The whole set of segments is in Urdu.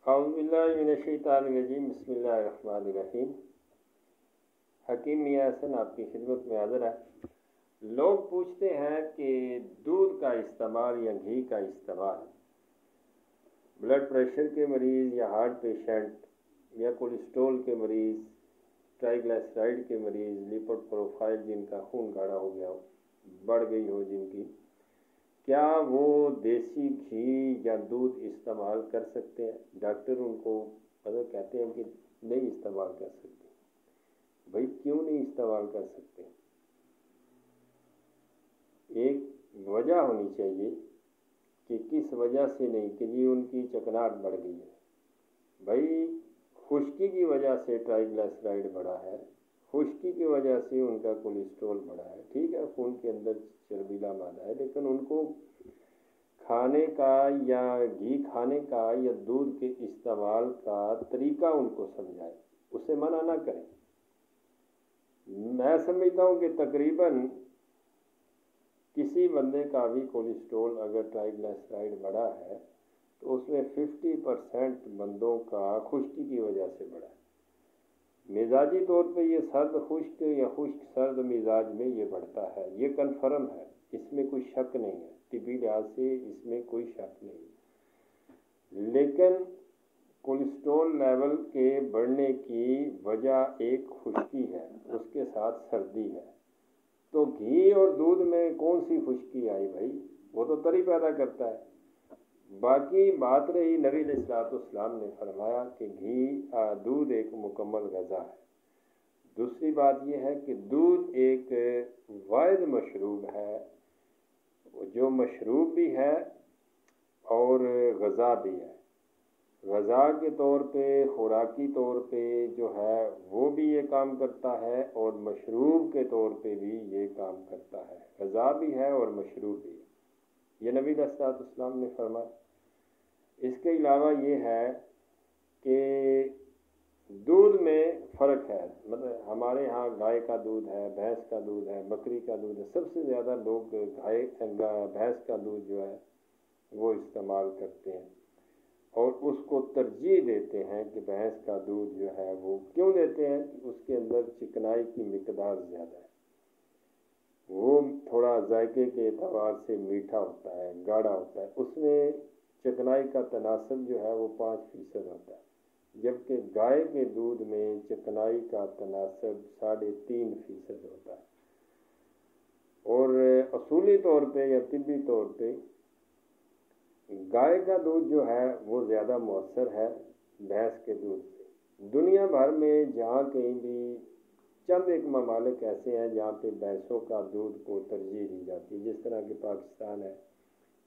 اعوذ باللہ من الشیطان الرجیم بسم اللہ الرحمن الرحیم۔ حکیم میاں حسن آپ کی خدمت میں حاضر ہے۔ لوگ پوچھتے ہیں کہ دودھ کا استعمال یا گھی کا استعمال بلڈ پریشر کے مریض یا ہارٹ پیشنٹ یا کولیسٹرول کے مریض، ٹرائیگلائسرائڈ کے مریض، لیپڈ پروفائل جن کا خون گاڑھا ہو گیا ہو، بڑھ گئی ہو جن کی، کیا وہ دیسی گھی یا دودھ استعمال کر سکتے ہیں؟ ڈاکٹر ان کو کہتے ہیں کہ نہیں استعمال کر سکتے۔ بھائی کیوں نہیں استعمال کر سکتے؟ ایک وجہ ہونی چاہیے کہ کس وجہ سے نہیں، کہ جی ان کی چکناہٹ بڑھ گئی ہے۔ بھائی خشکی کی وجہ سے ٹرائیگلائسرائڈ بڑھا ہے، خشکی کی وجہ سے ان کا کولیسٹرول بڑھا ہے، ٹھیک ہے، خون کے اندر چربیلا مادہ ہے، لیکن ان کو کھانے کا یا گھی کھانے کا یا دودھ کے استعمال کا طریقہ ان کو سمجھائے، اسے منع نہ کریں۔ میں سمجھتا ہوں کہ تقریباً کسی بندے کا بھی کولیسٹرول اگر ٹرائیگلائسرائڈ بڑھا ہے تو اس میں 50% بندوں کا خشکی کی وجہ سے بڑھا ہے۔ مزاجی طور پہ یہ سرد خشک یا خشک سرد مزاج میں یہ بڑھتا ہے، یہ کنفرم ہے، اس میں کوئی شک نہیں ہے، طبی لحاظ سے اس میں کوئی شک نہیں ہے۔ لیکن کولیسٹرول لیول کے بڑھنے کی وجہ ایک خشکی ہے، اس کے ساتھ سردی ہے، تو گھی اور دودھ میں کون سی خشکی آئی بھائی؟ وہ تو تری پیدا کرتا ہے۔ باقی بات رہی، نبی علیہ الصلوۃ والسلام نے فرمایا کہ دودھ ایک مکمل غذا ہے۔ دوسری بات یہ ہے کہ دودھ ایک واحد مشروب ہے، جو مشروب بھی ہے اور غذا بھی ہے۔ غذا کے طور پہ، خوراکی طور پہ جو ہے وہ بھی یہ کام کرتا ہے، اور مشروب کے طور پہ بھی یہ کام کرتا ہے۔ غذا بھی ہے اور مشروب بھی ہے، یہ نبی علیہ الصلوۃ والسلام نے فرمایا۔ اس کے علاوہ یہ ہے کہ دودھ میں فرق ہے، مطلب ہمارے ہاں گائے کا دودھ ہے، بھینس کا دودھ ہے، بکری کا دودھ ہے، سب سے زیادہ لوگ بھینس کا دودھ جو ہے وہ استعمال کرتے ہیں، اور اس کو ترجیح دیتے ہیں کہ بھینس کا دودھ جو ہے وہ کیوں دیتے ہیں کہ اس کے اندر چکنائی کی مقدار زیادہ ہے، وہ تھوڑا ذائقے کے اعتبار سے میٹھا ہوتا ہے، گاڑھا ہوتا ہے، اس میں چکنائی کا تناسب جو ہے وہ 5% ہوتا ہے، جبکہ گائے کے دودھ میں چکنائی کا تناسب 3.5% ہوتا ہے۔ اور اصولی طور پہ یا طبی طور پہ گائے کا دودھ جو ہے وہ زیادہ مؤثر ہے بھینس کے دودھ سے۔ دنیا بھر میں جہاں کہیں بھی چند ایک ممالک ایسے ہیں جہاں پہ بھینسوں کا دودھ کو ترجیح دی جاتی ہے، جس طرح کہ پاکستان ہے،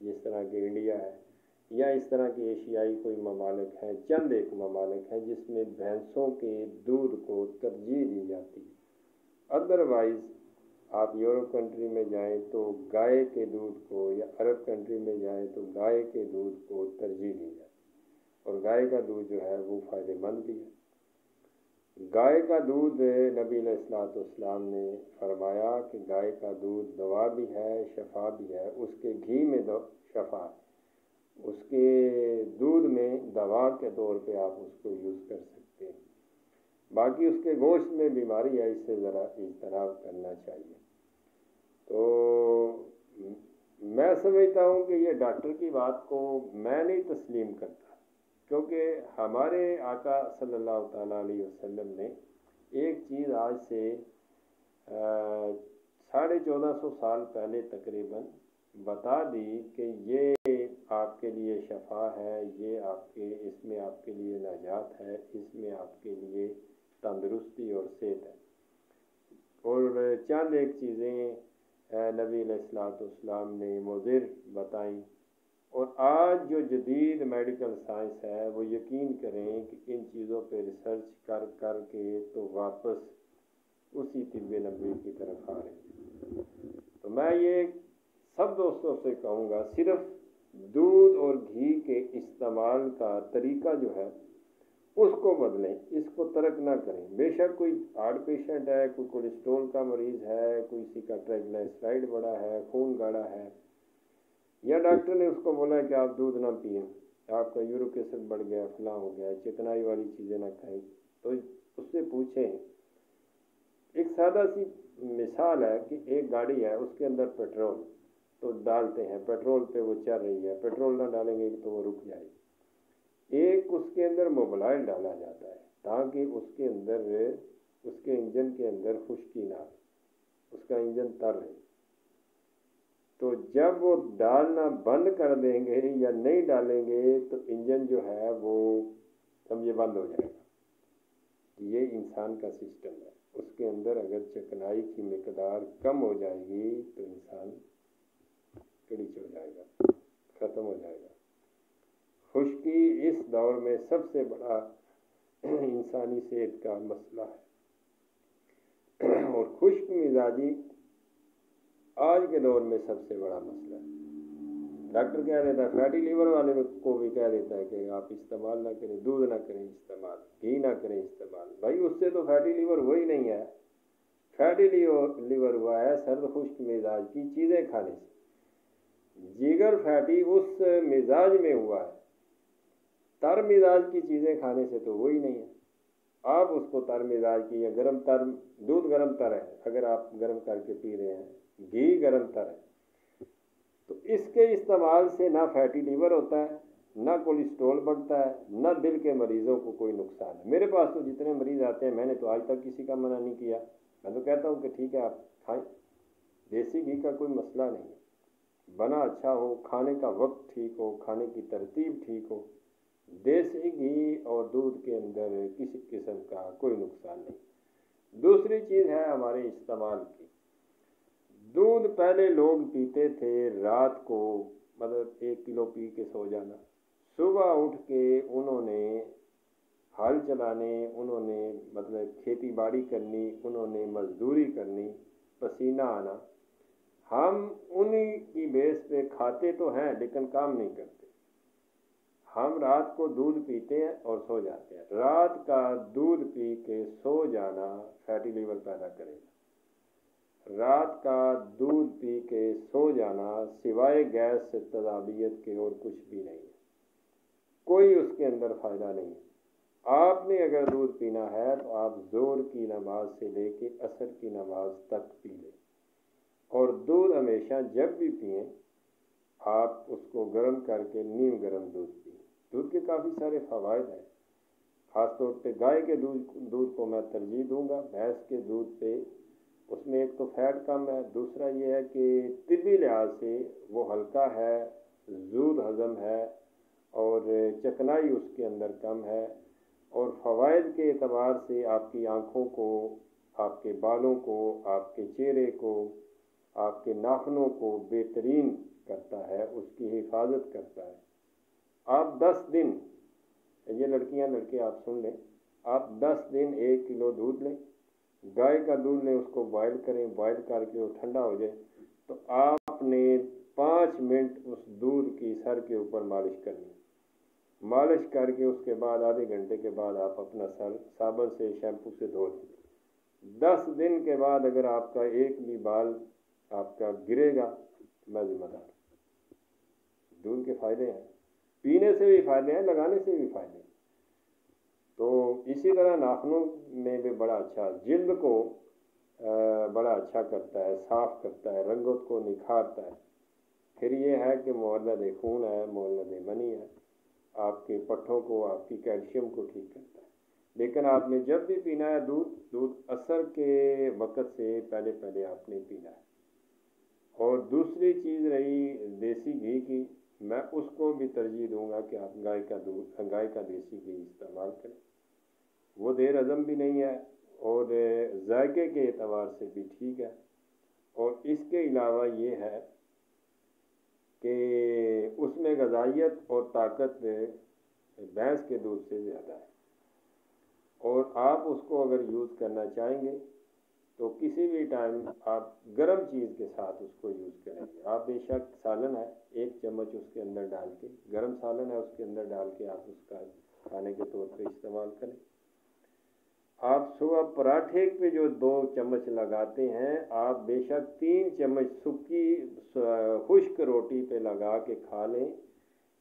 جس طرح کہ انڈیا ہے، یا اس طرح کے ایشیائی کوئی ممالک ہیں، چند ایک ممالک ہیں جس میں بھینسوں کے دودھ کو ترجیح دی جاتی ہے۔ ادروائز آپ یورپ کنٹری میں جائیں تو گائے کے دودھ کو، یا عرب کنٹری میں جائیں تو گائے کے دودھ کو ترجیح دی جاتی ہے، اور گائے کا دودھ جو ہے وہ فائدہ مند بھی ہے۔ گائے کا دودھ نبی علیہ الصلوۃ والسلام نے فرمایا کہ گائے کا دودھ دوا بھی ہے، شفا بھی ہے، اس کے گھی میں شفا ہے، اس کے دودھ میں دوا کے طور پہ آپ اس کو یوز کر سکتے ہیں۔ باقی اس کے گوشت میں بیماری ہے، اس سے ذرا اجتناب کرنا چاہیے۔ تو میں سمجھتا ہوں کہ یہ ڈاکٹر کی بات کو میں نہیں تسلیم کرتا، کیونکہ ہمارے آقا صلی اللہ تعالیٰ علیہ وسلم نے ایک چیز آج سے 1450 سال پہلے تقریباً بتا دی کہ یہ آپ کے لیے شفا ہے، یہ اس میں آپ کے لیے نجات ہے، اس میں آپ کے لیے تندرستی اور صحت ہے۔ اور چند ایک چیزیں نبی علیہ الصلوۃ والسلام نے مضر بتائیں، اور آج جو جدید میڈیکل سائنس ہے وہ یقین کریں کہ ان چیزوں پہ ریسرچ کر کے تو واپس اسی طب نبوی کی طرف آ رہے ہیں۔ تو میں یہ سب دوستوں سے کہوں گا، صرف دودھ اور گھی کے استعمال کا طریقہ جو ہے اس کو بدلیں، اس کو ترک نہ کریں۔ بے شک کوئی ہارٹ پیشنٹ ہے، کوئی کولیسٹرول کا مریض ہے، کوئی کسی کا ٹرائیگلائسرائڈ بڑا ہے، خون گاڑھا ہے، یا ڈاکٹر نے اس کو بولا ہے کہ آپ دودھ نہ پئیں، آپ کا یورک ایسڈ بڑھ گیا، فلاں ہو گیا، چکنائی والی چیزیں نہ کھائیں، تو اس سے پوچھیں۔ ایک سادہ سی مثال ہے کہ ایک گاڑی ہے، اس کے اندر پیٹرول تو ڈالتے ہیں، پیٹرول پہ وہ چل رہی ہے، پیٹرول نہ ڈالیں گے تو وہ رک جائے گی۔ ایک اس کے اندر موبلائل ڈالا جاتا ہے تاکہ اس کے اندر، اس کے انجن کے اندر خشکی نہ ہو، اس کا انجن تر رہے۔ تو جب وہ ڈالنا بند کر دیں گے یا نہیں ڈالیں گے تو انجن جو ہے وہ سمجھے بند ہو جائے گا۔ یہ انسان کا سسٹم ہے، اس کے اندر اگر چکنائی کی مقدار کم ہو جائے گی تو انسان کڑیچ ہو جائے گا، ختم ہو جائے گا۔ خشکی اس دور میں سب سے بڑا انسانی صحت کا مسئلہ ہے، اور خشک مزاجی آج کے دور میں سب سے بڑا مسئلہ ہے۔ ڈاکٹر کہہ دیتا ہے، فیٹی لیور والے کو بھی کہہ دیتا ہے کہ آپ استعمال نہ کریں، دودھ نہ کریں استعمال، گھی نہ کریں استعمال۔ بھائی اس سے تو فیٹی لیور وہی نہیں ہے، فیٹی لیور ہوا ہے سرد خشک مزاج کی چیزیں کھانے سے۔ جگر فیٹی اس مزاج میں ہوا ہے، تر مزاج کی چیزیں کھانے سے تو وہی نہیں ہے۔ آپ اس کو تر مزاج کی، یا گرم تر، دودھ گرم تر ہے اگر آپ گرم کر کے پی رہے ہیں، گھی گرم تر ہے، تو اس کے استعمال سے نہ فیٹی لیور ہوتا ہے، نہ کولیسٹرول بڑھتا ہے، نہ دل کے مریضوں کو کوئی نقصان ہے۔ میرے پاس تو جتنے مریض آتے ہیں میں نے تو آج تک کسی کا منع نہیں کیا، میں تو کہتا ہوں کہ ٹھیک ہے آپ کھائیں، دیسی گھی کا کوئی مسئلہ نہیں ہے، بنا اچھا ہو، کھانے کا وقت ٹھیک ہو، کھانے کی ترتیب ٹھیک ہو، دیسی گھی اور دودھ کے اندر کسی قسم کا کوئی نقصان نہیں۔ دوسری چیز ہے ہمارے استعمال کی، دودھ پہلے لوگ پیتے تھے رات کو، مطلب 1 کلو پی کے سو جانا، صبح اٹھ کے انہوں نے ہل چلانے، انہوں نے مطلب کھیتی باڑی کرنی، انہوں نے مزدوری کرنی، پسینہ آنا، ہم انہی کی بیس پہ کھاتے تو ہیں لیکن کام نہیں کرتے۔ ہم رات کو دودھ پیتے ہیں اور سو جاتے ہیں، رات کا دودھ پی کے سو جانا فیٹی لیور پیدا کرے گا۔ رات کا دودھ پی کے سو جانا سوائے گیس سے تذابیت کے اور کچھ بھی نہیں ہے، کوئی اس کے اندر فائدہ نہیں ہے۔ آپ نے اگر دودھ پینا ہے تو آپ ظہر کی نماز سے لے کے عصر کی نماز تک پی لیں، اور دودھ ہمیشہ جب بھی پئیں آپ اس کو گرم کر کے نیم گرم دودھ پئیں۔ دودھ کے کافی سارے فوائد ہیں، خاص طور پہ گائے کے دودھ کو میں ترجیح دوں گا بھینس کے دودھ پہ۔ اس میں ایک تو فیٹ کم ہے، دوسرا یہ ہے کہ طبی لحاظ سے وہ ہلکا ہے، زود ہضم ہے، اور چکنائی اس کے اندر کم ہے، اور فوائد کے اعتبار سے آپ کی آنکھوں کو، آپ کے بالوں کو، آپ کے چہرے کو، آپ کے ناخنوں کو بہترین کرتا ہے، اس کی حفاظت کرتا ہے۔ آپ 10 دن، یہ لڑکیاں لڑکے آپ سن لیں، آپ 10 دن 1 کلو دودھ لیں، گائے کا دودھ لیں، اس کو بوائل کریں، بوائل کر کے وہ ٹھنڈا ہو جائے تو آپ نے 5 منٹ اس دودھ کی سر کے اوپر مالش کرنی، مالش کر کے اس کے بعد آدھے گھنٹے کے بعد آپ اپنا سر صابن سے، شیمپو سے دھو لیں۔ 10 دن کے بعد اگر آپ کا ایک بھی بال آپ کا گرے گا میں ذمہ دار۔ دودھ کے فائدے ہیں، پینے سے بھی فائدے ہیں، لگانے سے بھی فائدے ہیں۔ تو اسی طرح ناخنوں میں بھی بڑا اچھا، جلد کو بڑا اچھا کرتا ہے، صاف کرتا ہے، رنگت کو نکھارتا ہے۔ پھر یہ ہے کہ مولد خون ہے، مولد منی ہے، آپ کے پٹھوں کو، آپ کی کیلشیم کو ٹھیک کرتا ہے۔ لیکن آپ نے جب بھی پینا ہے دودھ عصر کے وقت سے پہلے آپ نے پینا ہے۔ اور دوسری چیز رہی دیسی گھی کی، میں اس کو بھی ترجیح دوں گا کہ آپ گائے کا دیسی گھی استعمال کریں، وہ دیر ہضم بھی نہیں ہے اور ذائقے کے اعتبار سے بھی ٹھیک ہے۔ اور اس کے علاوہ یہ ہے کہ اس میں غذائیت اور طاقت بھینس کے دودھ سے زیادہ ہے، اور آپ اس کو اگر یوز کرنا چاہیں گے تو کسی بھی ٹائم آپ گرم چیز کے ساتھ اس کو یوز کریں گے۔ آپ بے شک سالن ہے 1 چمچ اس کے اندر ڈال کے، گرم سالن ہے اس کے اندر ڈال کے آپ اس کا کھانے کے طور پہ استعمال کریں۔ آپ صبح پراٹھے پہ جو 2 چمچ لگاتے ہیں، آپ بے شک 3 چمچ سکی خشک روٹی پہ لگا کے کھا لیں،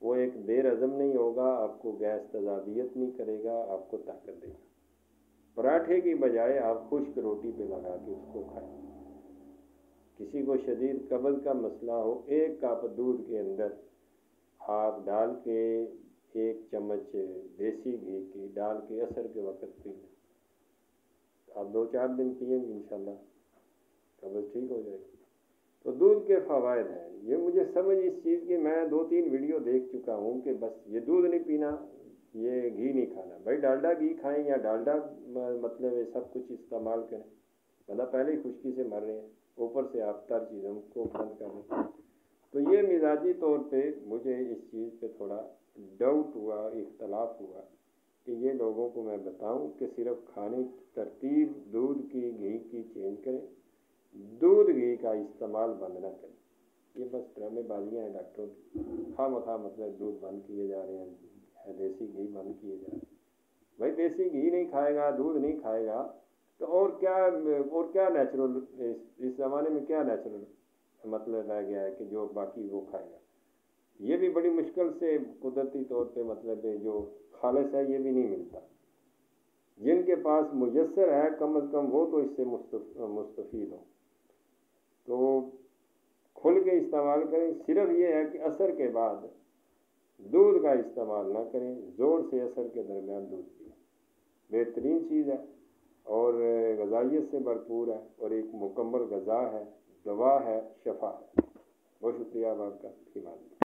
وہ ایک دیر ہضم نہیں ہوگا، آپ کو گیس تذابیت نہیں کرے گا، آپ کو طاقت دے گا۔ پراٹھے کی بجائے آپ خشک روٹی پہ لگا کے اس کو کھائیں۔ کسی کو شدید قبض کا مسئلہ ہو، 1 کپ دودھ کے اندر آپ ڈال کے 1 چمچ دیسی گھی کی ڈال کے عصر کے وقت پی لیں، آپ 2-4 دن پئیں گے انشاءاللہ قبض ٹھیک ہو جائے گی۔ تو دودھ کے فوائد ہیں، یہ مجھے سمجھ اس چیز کی، میں 2-3 ویڈیو دیکھ چکا ہوں کہ بس یہ دودھ نہیں پینا، یہ گھی نہیں کھانا۔ بھائی ڈالڈا گھی کھائیں یا ڈالڈا مطلب سب کچھ استعمال کریں، بندہ پہلے ہی خشکی سے مر رہے ہیں، اوپر سے آپ تر چیزوں کو بند کر رہے ہیں۔ تو یہ مزاجی طور پہ مجھے اس چیز پہ تھوڑا ڈاؤٹ ہوا، اختلاف ہوا کہ یہ لوگوں کو میں بتاؤں کہ صرف کھانے کی ترتیب دودھ کی گھی کی چینج کریں، دودھ گھی کا استعمال بند نہ کریں۔ یہ بس ڈرامے بازیاں ہیں ڈاکٹروں کی، خواہ مخواہ مطلب دودھ بند کیے جا رہے ہیں، دیسی گھی بند کیے جا رہے ہیں۔ بھائی دیسی گھی نہیں کھائے گا، دودھ نہیں کھائے گا تو اور کیا نیچرل اس زمانے میں کیا نیچرل مطلب رہ گیا ہے کہ جو باقی وہ کھائے گا؟ یہ بھی بڑی مشکل سے قدرتی طور پہ مطلب جو خالص ہے یہ بھی نہیں ملتا۔ جن کے پاس میسر ہے کم از کم وہ تو اس سے مستفید ہوں، تو کھل کے استعمال کریں۔ صرف یہ ہے کہ عصر کے بعد دودھ کا استعمال نہ کریں، زور سے عصر کے درمیان دودھ پئیں، بہترین چیز ہے اور غذائیت سے بھرپور ہے اور ایک مکمل غذا ہے، دوا ہے، شفا ہے۔ بہت شکریہ آپ کا، فی الحال۔